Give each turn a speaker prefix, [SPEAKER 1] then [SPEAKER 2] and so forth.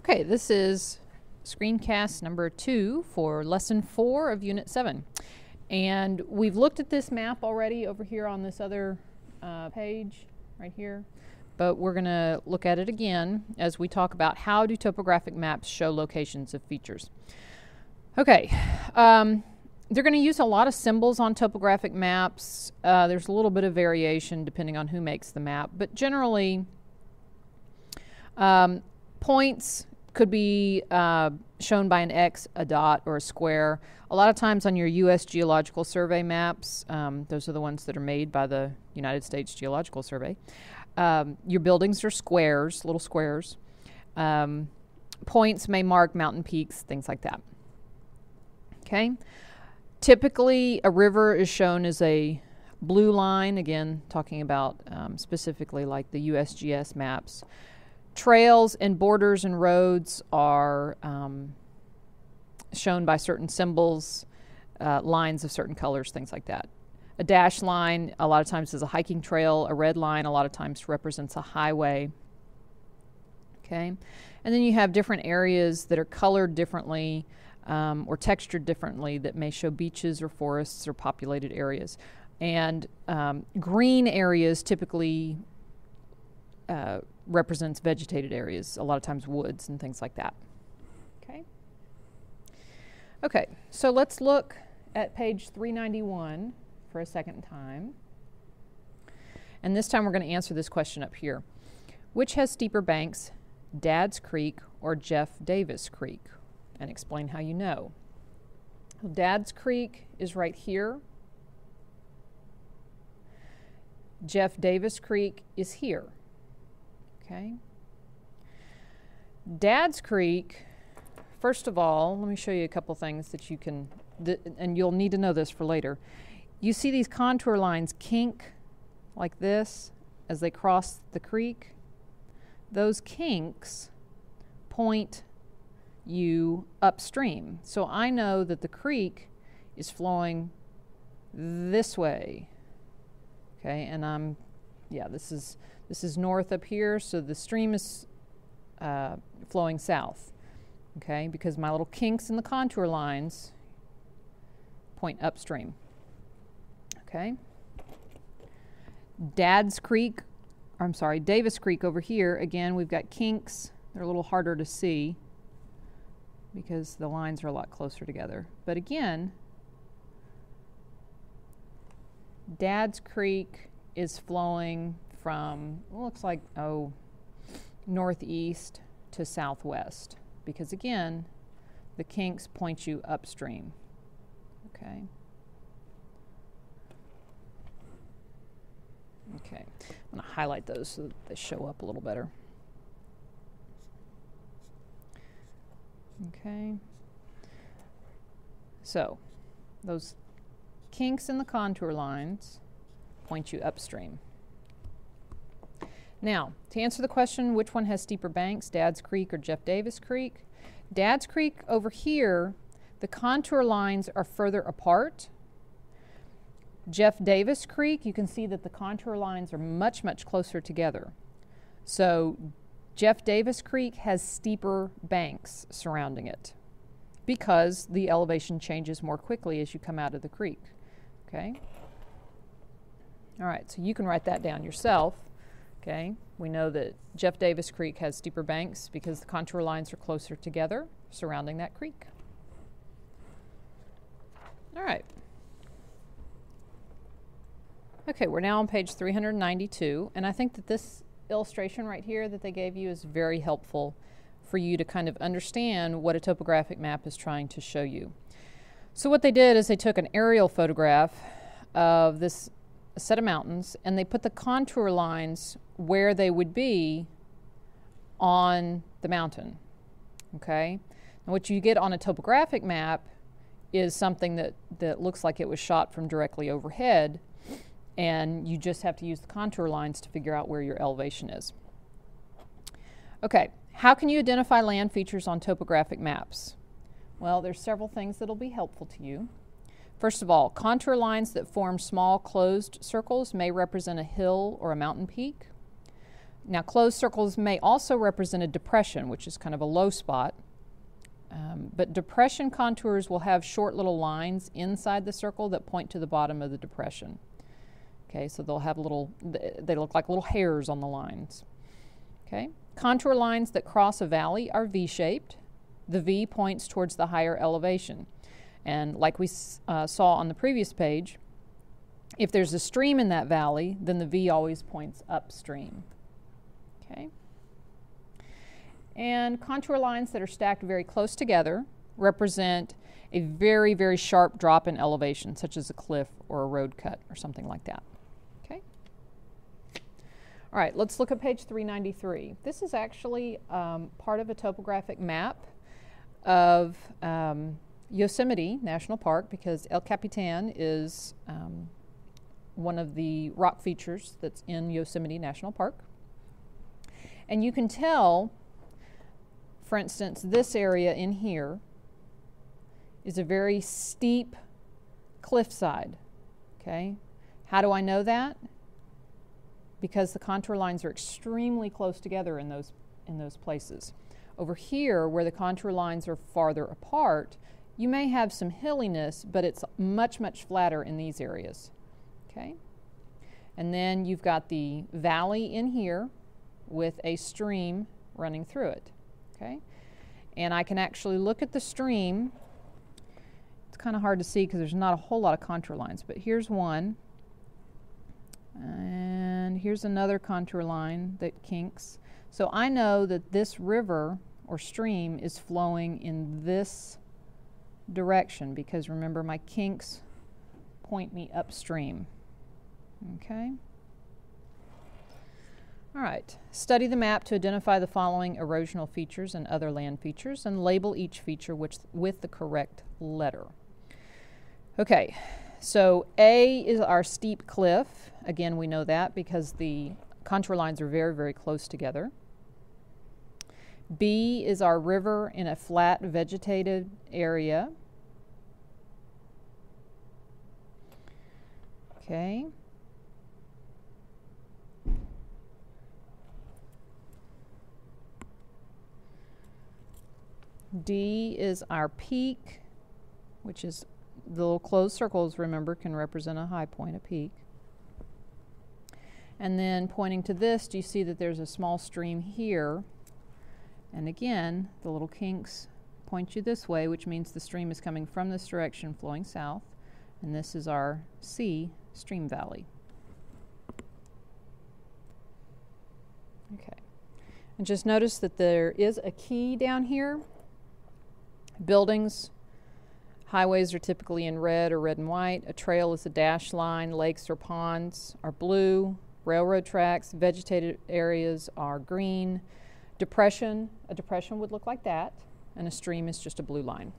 [SPEAKER 1] Okay, this is screencast number 2 for lesson 4 of unit 7. And we've looked at this map already over here on this other page right here. But we're going to look at it again as we talk about how do topographic maps show locations of features. Okay, they're going to use a lot of symbols on topographic maps. There's a little bit of variation depending on who makes the map, but generally points could be shown by an X, a dot, or a square. A lot of times on your U.S. Geological Survey maps, those are the ones that are made by the United States Geological Survey, your buildings are squares, little squares. Points may mark mountain peaks, things like that. Okay. Typically, a river is shown as a blue line, again, talking about specifically like the USGS maps. Trails and borders and roads are shown by certain symbols, lines of certain colors, things like that. A dashed line a lot of times is a hiking trail. A red line a lot of times represents a highway. Okay, and then you have different areas that are colored differently or textured differently that may show beaches or forests or populated areas. And green areas typically represents vegetated areas, a lot of times woods and things like that. Okay. Okay, so let's look at page 391 for a second time. And this time we're going to answer this question up here. Which has steeper banks, Dad's Creek or Jeff Davis Creek? And explain how you know. Dad's Creek is right here. Jeff Davis Creek is here. Okay. Dad's Creek, first of all, let me show you a couple things that you can, and you'll need to know this for later. You see these contour lines kink like this as they cross the creek. Those kinks point you upstream. So I know that the creek is flowing this way. Okay, and this is north up here, so the stream is flowing south. Okay, because my little kinks in the contour lines point upstream. Okay. Davis Creek over here, again, we've got kinks. They're a little harder to see because the lines are a lot closer together. But again, Dad's Creek is flowing from, looks like, northeast to southwest, because again, the kinks point you upstream. Okay. Okay, I'm going to highlight those so that they show up a little better. Okay. So, those kinks in the contour lines point you upstream. Now, to answer the question, which one has steeper banks, Dad's Creek or Jeff Davis Creek? Dad's Creek over here, the contour lines are further apart. Jeff Davis Creek, you can see that the contour lines are much, much closer together. So Jeff Davis Creek has steeper banks surrounding it because the elevation changes more quickly as you come out of the creek. Okay? All right, so you can write that down yourself. Okay, we know that Jeff Davis Creek has steeper banks because the contour lines are closer together surrounding that creek. All right. Okay, we're now on page 392, and I think that this illustration right here that they gave you is very helpful for you to kind of understand what a topographic map is trying to show you. So what they did is they took an aerial photograph of this set of mountains, and they put the contour lines where they would be on the mountain. Okay? And what you get on a topographic map is something that looks like it was shot from directly overhead, and you just have to use the contour lines to figure out where your elevation is. Okay, how can you identify land features on topographic maps? Well, there's several things that'll be helpful to you. First of all, contour lines that form small closed circles may represent a hill or a mountain peak. Now, closed circles may also represent a depression, which is kind of a low spot. But depression contours will have short little lines inside the circle that point to the bottom of the depression. Okay, so they'll have they look like little hairs on the lines. Okay, contour lines that cross a valley are V-shaped. The V points towards the higher elevation. And like we saw on the previous page, if there's a stream in that valley, then the V always points upstream. Okay. And contour lines that are stacked very close together represent a very, very sharp drop in elevation, such as a cliff or a road cut or something like that. Okay. All right, let's look at page 393. This is actually part of a topographic map of Yosemite National Park, because El Capitan is one of the rock features that's in Yosemite National Park. And you can tell, for instance, this area in here is a very steep cliffside. Okay? How do I know that? Because the contour lines are extremely close together in those places. Over here, where the contour lines are farther apart, you may have some hilliness, but it's much, much flatter in these areas. Okay? And then you've got the valley in here with a stream running through it. Okay? And I can actually look at the stream. It's kind of hard to see because there's not a whole lot of contour lines, but here's one. And here's another contour line that kinks. So I know that this river or stream is flowing in this direction because remember, my kinks point me upstream. Okay? All right. Study the map to identify the following erosional features and other land features and label each feature with the correct letter. Okay. So A is our steep cliff. Again, we know that because the contour lines are very, very close together. B is our river in a flat vegetated area. Okay. D is our peak, which is the little closed circles, remember, can represent a high point, a peak. And then pointing to this, do you see that there's a small stream here? And again, the little kinks point you this way, which means the stream is coming from this direction, flowing south. And this is our C, stream valley. Okay. And just notice that there is a key down here. Buildings, highways are typically in red or red and white. A trail is a dashed line. Lakes or ponds are blue. Railroad tracks, vegetated areas are green. A depression would look like that, and a stream is just a blue line.